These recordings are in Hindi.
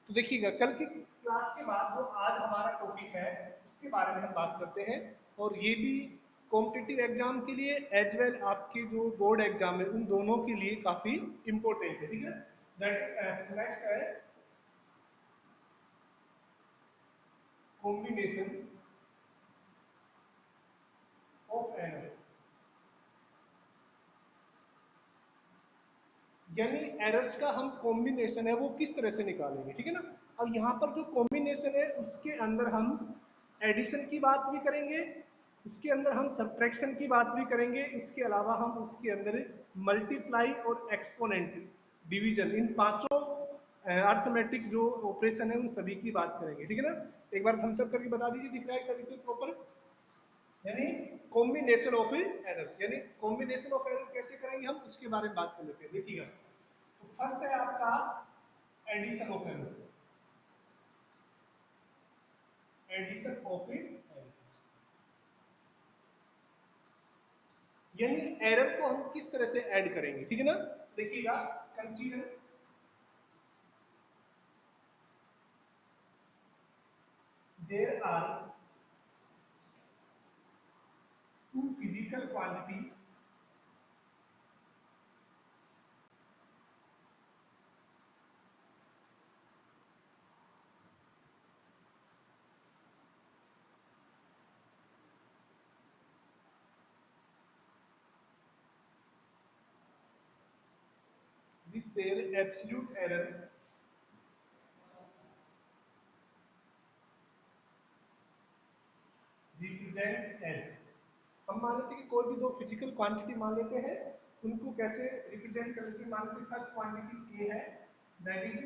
तो देखिएगा कल की क्लास के बाद जो आज हमारा टॉपिक है उसके बारे में हम बात करते हैं, और ये भी कॉम्पिटिटिव एग्जाम के लिए एज वेल आपके जो बोर्ड एग्जाम है उन दोनों के लिए काफी इंपॉर्टेंट है, ठीक है। नेक्स्ट है कॉम्बिनेशन ऑफ एरर्स, यानी एरर्स का हम कॉम्बिनेशन है वो किस तरह से निकालेंगे, ठीक है ना। अब यहाँ पर जो कॉम्बिनेशन है उसके अंदर हम एडिशन की बात भी करेंगे, उसके अंदर हम सब्ट्रैक्शन की बात भी करेंगे, इसके अलावा हम उसके अंदर मल्टीप्लाई और एक्सपोनेंट, डिवीजन, इन पांचों अर्थमेटिक जो ऑपरेशन है उन सभी की बात करेंगे, ठीक है ना। एक बार थम्स अप करके बता दीजिए, दिख रहा है सभी को प्रॉपर। यानी कॉम्बिनेशन ऑफ एरर, यानी कॉम्बिनेशन ऑफ एरर कैसे करेंगे हम उसके बारे में बात कर लेते हैं, देखिएगा। तो फर्स्ट है आपका addition of error, addition of error, error एरर को हम किस तरह से ऐड करेंगे, ठीक है ना। देखिएगा, consider there are two physical quantity with their absolute error represent as. हम मान लेते हैं कि कोई भी दो फिजिकल क्वांटिटी मान लेते हैं, उनको कैसे रिप्रेजेंट कर लेते हैं। मान लेते हैं फर्स्ट क्वांटिटी ए है, that is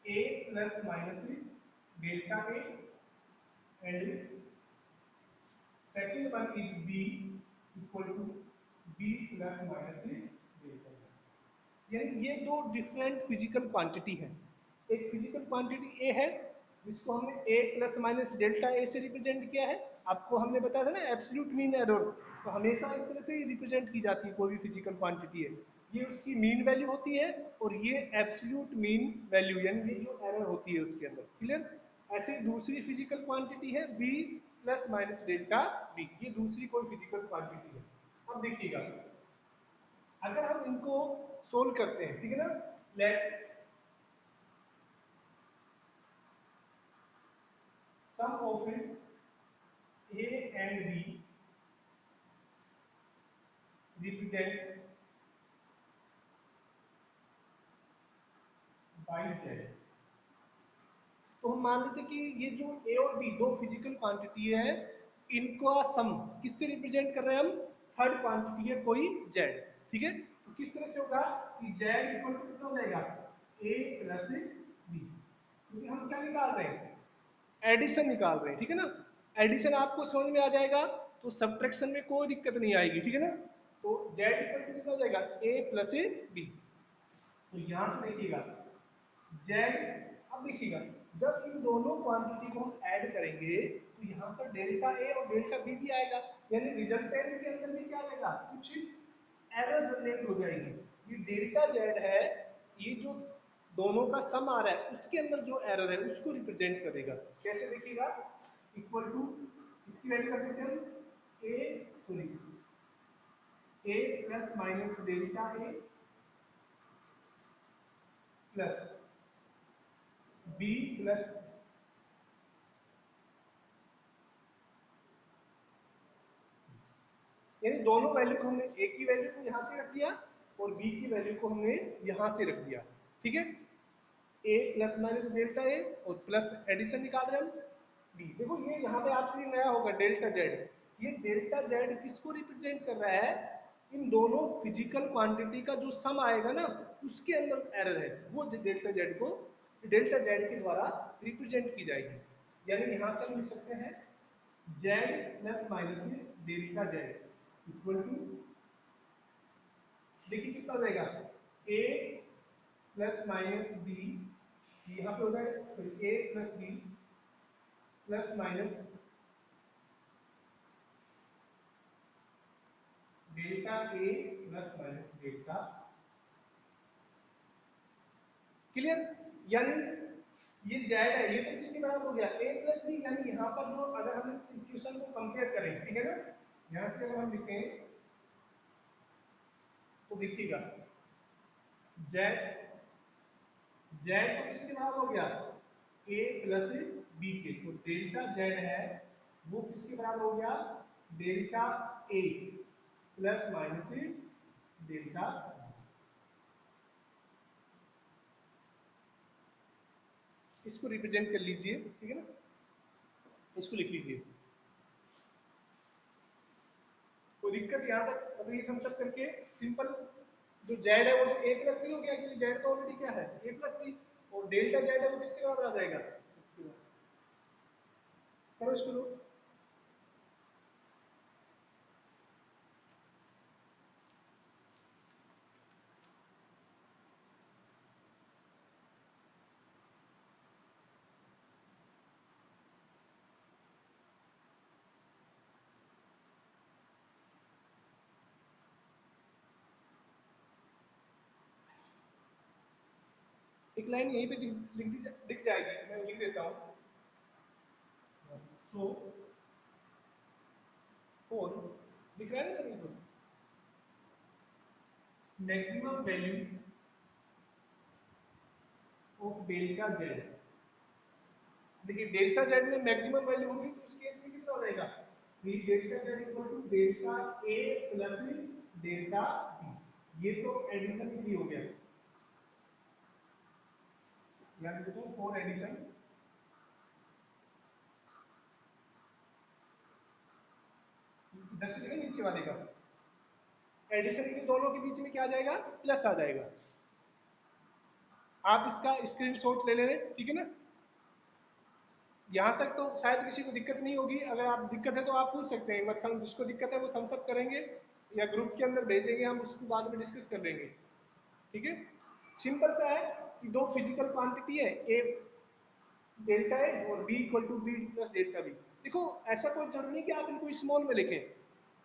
A plus minus delta A, and second one is B equal to B plus minus delta A. यानी ये दो डिफरेंट फिजिकल क्वांटिटी है। एक फिजिकल क्वांटिटी ए है जिसको हमने ए प्लस माइनस डेल्टा ए से रिप्रेजेंट किया है। आपको हमने बताया था ना एब्सोल्यूट मीन एरर, तो हमेशा इस तरह से ही रिप्रेजेंट की जाती है कोई भी फिजिकल क्वांटिटी है। ये उसकी मीन वैल्यू होती है, और ये एब्सोल्यूट मीन वैल्यू, यानी ये जो एरर होती है उसके अंदर, क्लियर। ऐसे दूसरी फिजिकल क्वांटिटी है B plus minus delta B, ये दूसरी कोई फिजिकल क्वांटिटी है। अब देखिएगा, अगर हम इनको सोल्व करते हैं, ठीक है ना, let sum of A and B represent by Z. तो हम मान लेते हैं कि ये जो ए और बी दो फिजिकल क्वांटिटी है, इनका सम किससे रिप्रेजेंट कर रहे हैं हम, थर्ड क्वांटिटी है कोई जेड, ठीक है। तो किस तरह से होगा कि जेड इक्वल टू कितना हो जाएगा, ए प्लस बी, क्योंकि हम क्या निकाल रहे हैं, एडिशन निकाल रहे हैं, ठीक है ना। एडिशन आपको समझ में आ जाएगा तो सब्ट्रैक्शन में कोई दिक्कत नहीं आएगी, ठीक है ना। तो जेड इक्वल टू कितना हो जाएगा, ए प्लस बी। तो यहां से देखिएगा जेड, अब देखिएगा जब इन दोनों क्वांटिटी को हम ऐड करेंगे तो यहाँ पर डेल्टा ए और डेल्टा बी भी आएगा, यानी रिजल्टेंट के अंदर भी क्या आ जाएगा, कुछ एरर जनरेट हो जाएगी। ये डेल्टा जेड है, ये जो दोनों का सम आ रहा है उसके अंदर जो एरर है उसको रिप्रेजेंट करेगा। कैसे देखिएगा, इक्वल टू, इसकी वैल्यू कर देते हैं हम ए, sorry, A plus minus delta A plus B plus, यानी दोनों वैल्यू को हमने ए की वैल्यू को यहां से रख दिया और बी की वैल्यू को हमने यहां से रख दिया, ठीक है। ए प्लस माइनस डेल्टा ए और प्लस एडिशन निकाल रहे हैं हम बी। देखो ये यहाँ पे आपके लिए नया होगा डेल्टा जेड, ये डेल्टा जेड किसको रिप्रेजेंट कर रहा है, इन दोनों फिजिकल क्वांटिटी का जो सम आएगा ना उसके अंदर एरर है, वो डेल्टा जेड को डेल्टा जेड के द्वारा रिप्रेजेंट की जाएगी। यानी यहां से हम लिख सकते हैं Z plus minus delta Z equal to, देखिए कितना हो जाएगा, ए प्लस माइनस बी, यहाँ पे होगा A plus B plus minus delta A plus minus delta, clear. यानी ये जेड है, ये तो किसके बराबर हो गया ए प्लस बी, यानी यहाँ पर जो अगर हम इस इक्वेशन को कंपेयर करें, ठीक है ना, यहाँ से अगर हम लिखें तो देखिएगा जेड, जेड तो किसके बराबर हो गया ए प्लस बी के, तो डेल्टा जेड है वो किसके बराबर हो गया delta A plus minus delta, इसको रिप्रेजेंट कर लीजिए, ठीक है ना, इसको लिख लीजिए, कोई दिक्कत यहाँ तक अगर ये थम्स करके सिंपल, जो जेड है वो तो ए प्लस बी हो गया, क्योंकि जेड तो ऑलरेडी क्या है ए प्लस बी, और डेल्टा जेड है वो किसके बराबर आ जाएगा, इसके बराबर, करो इसको लो। एक लाइन यहीं पे दिख जाएगी, मैं लिख देता हूँ, सो फोर, दिख रहा है ना सभी को, maximum value of delta Z, देखिए डेल्टा जेड में मैक्सिमम वैल्यू होगी तो उस केस में कितना हो जाएगा, delta Z equal to delta A plus delta B, ये तो एडिशन भी हो गया, यानी देखो फोर एडिशन, इधर से देखो नीचे वाले का एडिशन के दोनों के बीच में क्या आ जाएगा प्लस आ जाएगा, आप इसका स्क्रीनशॉट ले लें, ठीक है ना, यहाँ तक तो शायद किसी को दिक्कत नहीं होगी, अगर आप दिक्कत है तो आप पूछ सकते हैं एक बार, हम जिसको दिक्कत है वो थम्स अप करेंगे या ग्रुप के अंदर भेजेंगे, हम उसको बाद में डिस्कस कर लेंगे, ठीक है। सिंपल सा है कि दो फिजिकल क्वांटिटी है, ए डेल्टा ए और B equal to B plus delta B, देखो ऐसा कोई जरूरी नहीं कि आप इनको स्मॉल में लिखें,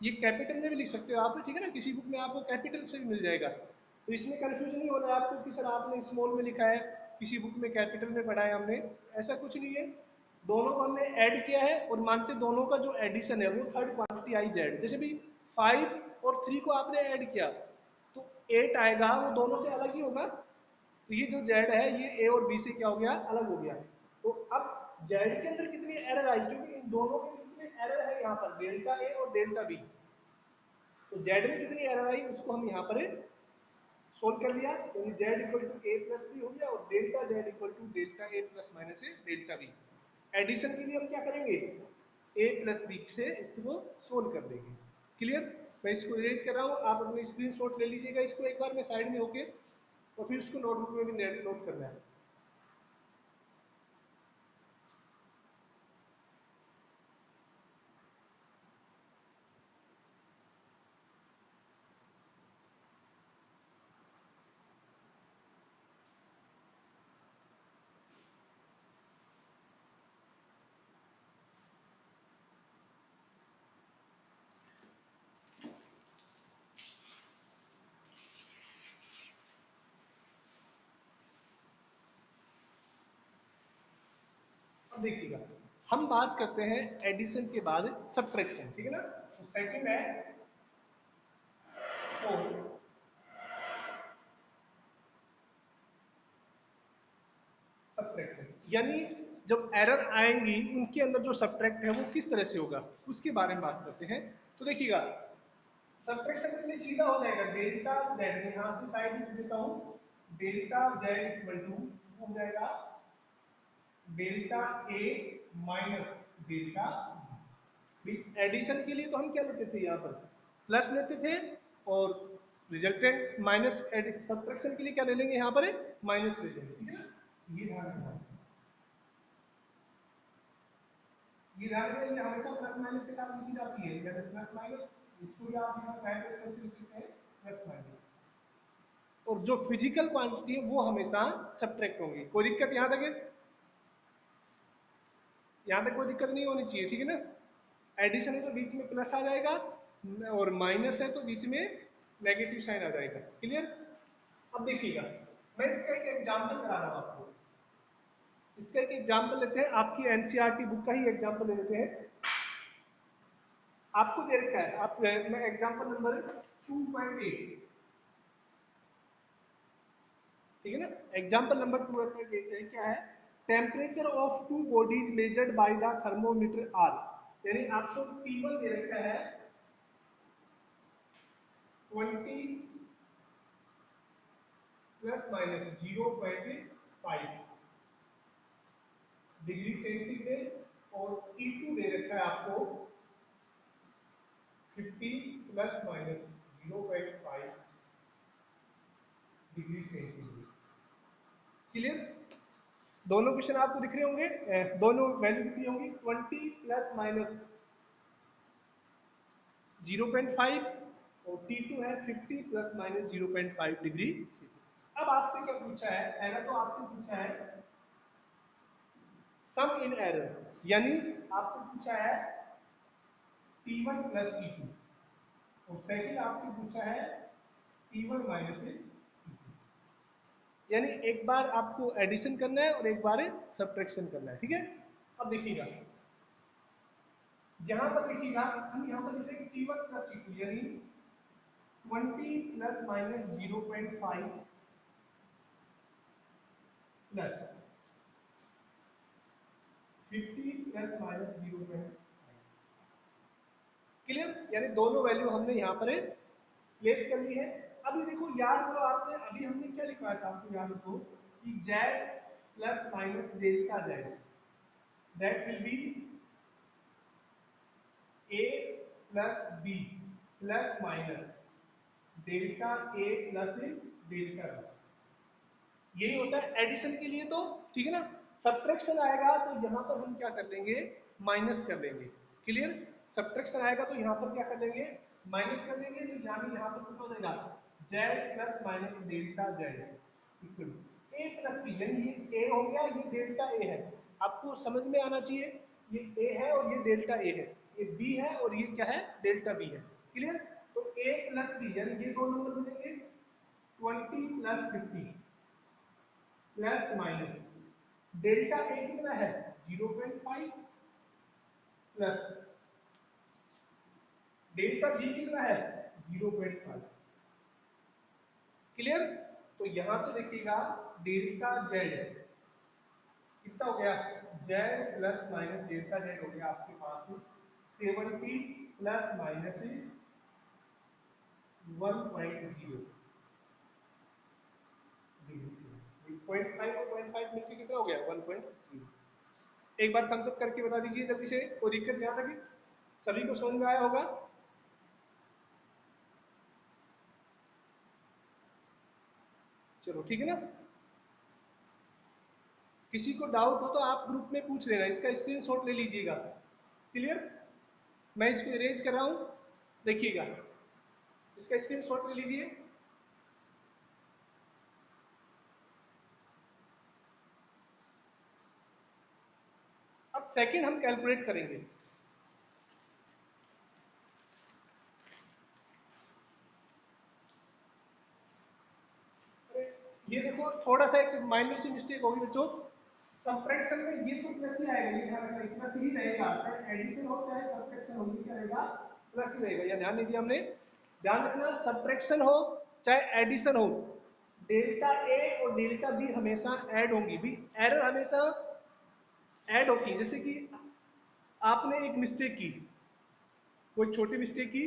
ये कैपिटल में भी लिख सकते हो आप, ठीक है ना, किसी बुक में आपको कैपिटल से भी मिल जाएगा, तो इसमें कंफ्यूजन नहीं होना है आपको कि सर आपने स्मॉल में लिखा है, किसी बुक में कैपिटल में पढ़ा है हमने, ऐसा कुछ नहीं है, दोनों को हमने ऐड किया है और मानते दोनों का जो एडिशन है वो थर्ड क्वांटिटी आई जेड, जैसे भी 5 और 3 को आपने ऐड किया तो 8 आएगा, वो दोनों से अलग ही होगा, तो ये जो जेड है ये ए और बी से क्या हो गया अलग हो गया, तो अब जेड के अंदर कितनी एरर आई, क्योंकि इन दोनों के बीच में एरर है यहाँ पर डेल्टा ए और डेल्टा बी, तो जेड में कितनी एरर आई उसको हम यहाँ पर सोल्व कर लिया, यानी Z equal to A plus B हो गया और delta Z equal to delta A plus minus A delta B, addition के लिए हम क्या करेंगे ए प्लस बी से इसको सोल्व कर देंगे, क्लियर, मैं इसको इरेज कर रहा हूँ, आप अपने स्क्रीनशॉट ले लीजिएगा इसको एक बार में साइड में होके, और फिर उसको नोटबुक में भी नोट करना है। अब देखिएगा हम बात करते हैं एडिशन के बाद सब्ट्रैक्शन, ठीक है ना, तो सेकंड है फोर सब्ट्रैक्शन, यानी जब एरर आएंगी उनके अंदर जो सब्ट्रैक्ट है वो किस तरह से होगा उसके बारे में बात करते हैं, तो देखिएगा सब्ट्रैक्शन इतनी सीधा हो जाएगा, डेल्टा जेड में यहाँ पे साइड लिख देता हूँ, डेल्टा जेड इक्वल टू हो जाएगा delta A minus delta, addition के लिए तो हम क्या लेते थे यहाँ पर प्लस लेते थे, और रिजल्टेंट माइनस, सब्ट्रैक्शन के लिए क्या ले लेंगे यहाँ पर माइनस ले लेंगे, ठीक है ना, ये ध्यान रखना, ये ध्यान रखना, ये हमेशा प्लस माइनस के साथ लिखी जाती है, या प्लस माइनस, इसको भी आप यहाँ साइड में लिख सकते हैं प्लस माइनस, और जो फिजिकल क्वांटिटी है वो हमेशा सब्ट्रैक्ट होंगी, कोई दिक्कत यहाँ तक है, यहाँ तक कोई दिक्कत नहीं होनी चाहिए, ठीक है ना, एडिशन है तो बीच में प्लस आ जाएगा, और माइनस है तो बीच में नेगेटिव साइन आ जाएगा, क्लियर। अब देखिएगा मैं इसका एक एग्जाम्पल करा रहा हूँ आपको, इसका एक एग्जाम्पल लेते हैं, आपकी एनसीईआरटी बुक का ही एग्जाम्पल ले लेते हैं। आपको दे रखा है, आप मैं एग्जाम्पल नंबर 2.8, ठीक है ना। एग्जाम्पल नंबर 2.8 क्या है, temperature of two bodies measured by the thermometer are, यानी आपको T1 दे रखा है 20 प्लस माइनस 0.5 डिग्री सेंटीग्रेड, और T2 दे रखा है आपको 50 plus minus 0.5 degree centigrade. Clear? दोनों क्वेश्चन आपको दिख रहे होंगे, दोनों वैल्यू दिख रही होंगी, 20 प्लस माइनस 0.5 और T2 है 50 प्लस माइनस 0.5 डिग्री सेंटीग्रेड। अब आपसे क्या पूछा है, पहला तो आपसे पूछा है सम इन एरर, यानी आपसे पूछा है T1 प्लस T2, और सेकंड आपसे पूछा है T1 माइनस T2, यानी एक बार आपको एडिशन करना है और एक बार सब्ट्रैक्शन करना है, ठीक है। अब देखिएगा, यहां पर देखिएगा, हम यहां पर लिखेंगे T1 प्लस T2, यानी 20 plus minus 0.5 plus 50 plus minus 0.5। Clear? यानी दोनों वैल्यू हमने यहाँ पर प्लेस कर ली है। अभी देखो, याद करो आपने, अभी हमने क्या लिखवाया था, आपको याद रखो कि Z plus minus delta Z, that will be A plus B plus minus delta A plus delta B, यही होता है एडिशन के लिए, तो ठीक है ना। सब्ट्रैक्शन आएगा तो यहाँ पर हम क्या कर लेंगे, माइनस कर लेंगे। क्लियर? सब्ट्रैक्शन आएगा तो यहाँ पर क्या कर लेंगे, माइनस कर लेंगे, तो यानी यहाँ पर कितना हो जाएगा, Z plus minus delta Z equal A plus B, यानी ये ए हो गया, ये डेल्टा ए है, आपको समझ में आना चाहिए, ये ए है और ये डेल्टा ए है, ये बी है और ये क्या है, डेल्टा बी है। क्लियर? तो ए प्लस बी, यानी ये दो नंबर मिलेंगे 20 प्लस 50 प्लस माइनस डेल्टा ए कितना है 0.5 प्लस डेल्टा बी कितना है 0.5। क्लियर? तो यहां से देखिएगा डेल्टा जेड कितना हो गया, Z plus minus delta Z हो गया आपके पास 70 प्लस माइनस 1.0 डिग्री से 0.5 और 0.5 मिलकर कितना हो गया 1.0। एक बार थम्स अप करके बता दीजिए जल्दी से, कोई दिक्कत यहाँ तक सभी को समझ में आया होगा। चलो ठीक है ना, किसी को डाउट हो तो आप ग्रुप में पूछ लेना, इसका स्क्रीनशॉट ले लीजिएगा। क्लियर? मैं इसको इरेज कर रहा हूं, देखिएगा, इसका स्क्रीनशॉट ले लीजिए। अब सेकंड हम कैलकुलेट करेंगे। ये देखो, थोड़ा सा एक माइनर सी मिस्टेक होगी बच्चों, सब्ट्रैक्शन में ये तो प्लस ही आएगा, ये ध्यान रखना, प्लस ही रहेगा, चाहे एडिशन हो चाहे सब्ट्रैक्शन हो, ये क्या रहेगा, प्लस ही रहेगा, ये ध्यान नहीं दिया हमने। ध्यान रखना, सब्ट्रैक्शन हो चाहे एडिशन हो, डेल्टा ए और डेल्टा बी हमेशा ऐड होंगी भी, एरर हमेशा ऐड होती है। जैसे कि आपने एक मिस्टेक की, कोई छोटी मिस्टेक की,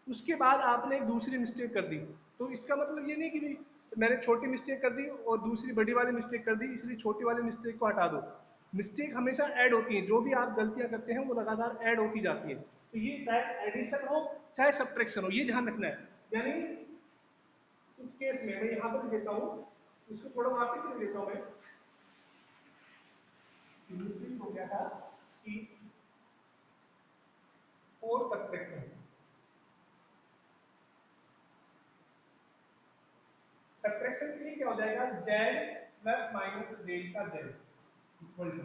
उसके बाद आपने एक दूसरी मिस्टेक कर दी, तो इसका मतलब ये नहीं कि भी मैंने छोटी मिस्टेक कर दी और दूसरी बड़ी वाली मिस्टेक कर दी इसलिए छोटी वाली मिस्टेक को हटा दो। मिस्टेक हमेशा ऐड होती है, जो भी आप गलतियां करते हैं वो लगातार ऐड होती जाती है, तो ये चाहे एडिशन हो चाहे सब्ट्रैक्शन हो, ये ध्यान रखना है। यानी इस केस में मैं यहाँ पर देता हूँ, इसको थोड़ा वापस से देता हूँ मैं, मिस्टेक हो गया था कि फोर सब्ट्रैक्शन, सब्ट्रैक्शन के लिए क्या हो जाएगा, Z plus minus delta Z equal to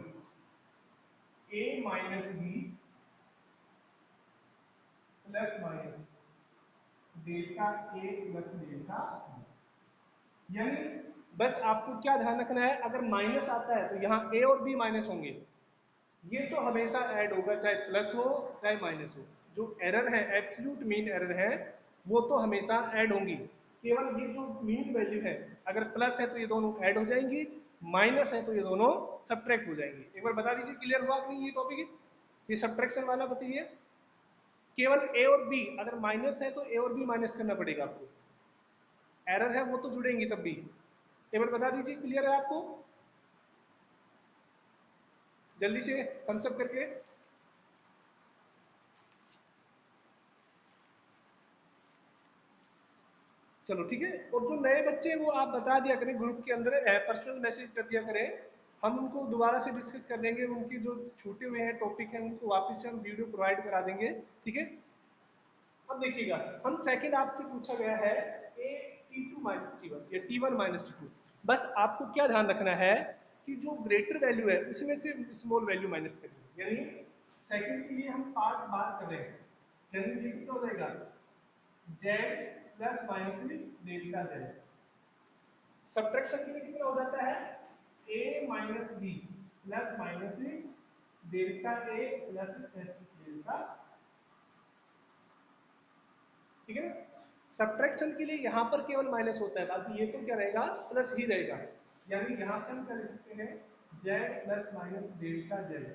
A minus B plus minus delta A plus delta, यानी बस आपको क्या ध्यान रखना है, अगर माइनस आता है तो यहाँ ए और बी माइनस होंगे, ये तो हमेशा ऐड होगा, चाहे प्लस हो चाहे माइनस हो। जो एरर है, एब्सोल्यूट मीन एरर है, वो तो हमेशा ऐड होंगी। केवल ये जो मीन वैल्यू है, अगर प्लस है तो ये दोनों ऐड हो जाएंगी, माइनस है तो ये दोनों सब्ट्रैक्ट हो जाएंगी। एक बार बता दीजिए क्लियर हुआ कि नहीं ये टॉपिक, ये सब्ट्रैक्शन वाला बताइए। केवल ए और बी, अगर माइनस है तो ए और बी माइनस करना पड़ेगा आपको, एरर है वो तो जुड़ेंगी तब भी। एक बार बता दीजिए क्लियर है आपको, जल्दी से थम्स अप करके। चलो ठीक है, और जो नए बच्चे हैं वो आप बता दिया करें ग्रुप के अंदर, पर्सनल मैसेज कर दिया करें, हम उनको दोबारा से डिस्कस कर लेंगे, उनके जो छूटे हुए हैं टॉपिक हैं उनको वापस से हम वीडियो प्रोवाइड करा देंगे, ठीक है। अब देखिएगा, हम सेकंड आपसे पूछा गया है A T two minus T one, या T one minus T two. बस आपको क्या ध्यान रखना है कि जो ग्रेटर वैल्यू है उसमें से स्मॉल वैल्यू माइनस करनी है, यानी सेकंड के लिए हम पार्ट बात कर रहे हैं, यानी ये कितना हो जाएगा, Z plus minus delta Z. Subtraction के लिए कितना हो जाता है, A minus B plus minus delta A plus delta, ठीक है ना। सब्ट्रैक्शन के लिए यहाँ पर केवल माइनस होता है, बाकी ये तो क्या रहेगा, प्लस ही रहेगा। यानी यहाँ से हम कर सकते हैं Z plus minus delta Z,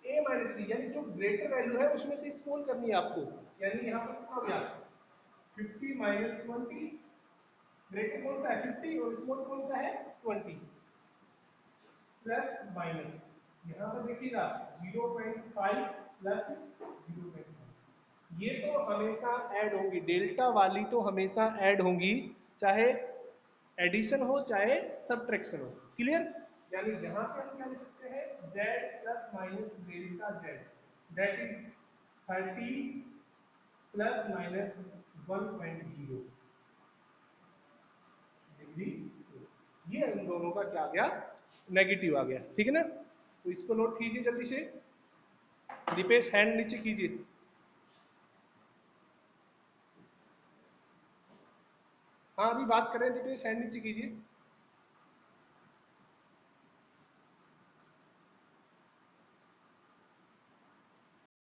A minus B, यानी जो ग्रेटर वैल्यू है उसमें से स्मॉल करनी है आपको। यानी यहाँ पर कितना हो गया, 50 माइनस 20, ग्रेटर कौन सा है 50 और स्मॉल कौन सा है 20, प्लस माइनस, यहाँ पर देखिएगा 0.5 प्लस 0.5, ये तो हमेशा ऐड होंगी, डेल्टा वाली तो हमेशा ऐड होंगी, चाहे एडिशन हो चाहे सब्ट्रैक्शन हो, क्लियर। यानी यहां से हम क्या लिख सकते हैं, z plus minus delta z, that is 30 plus minus 1.0 degree से, ये इन दोनों का क्या आ गया, नेगेटिव आ गया, ठीक है ना। तो इसको नोट कीजिए जल्दी से, दीपेश हैंड नीचे कीजिए। हाँ अभी बात कर रहे हैं दीपेश, हैंड नीचे कीजिए।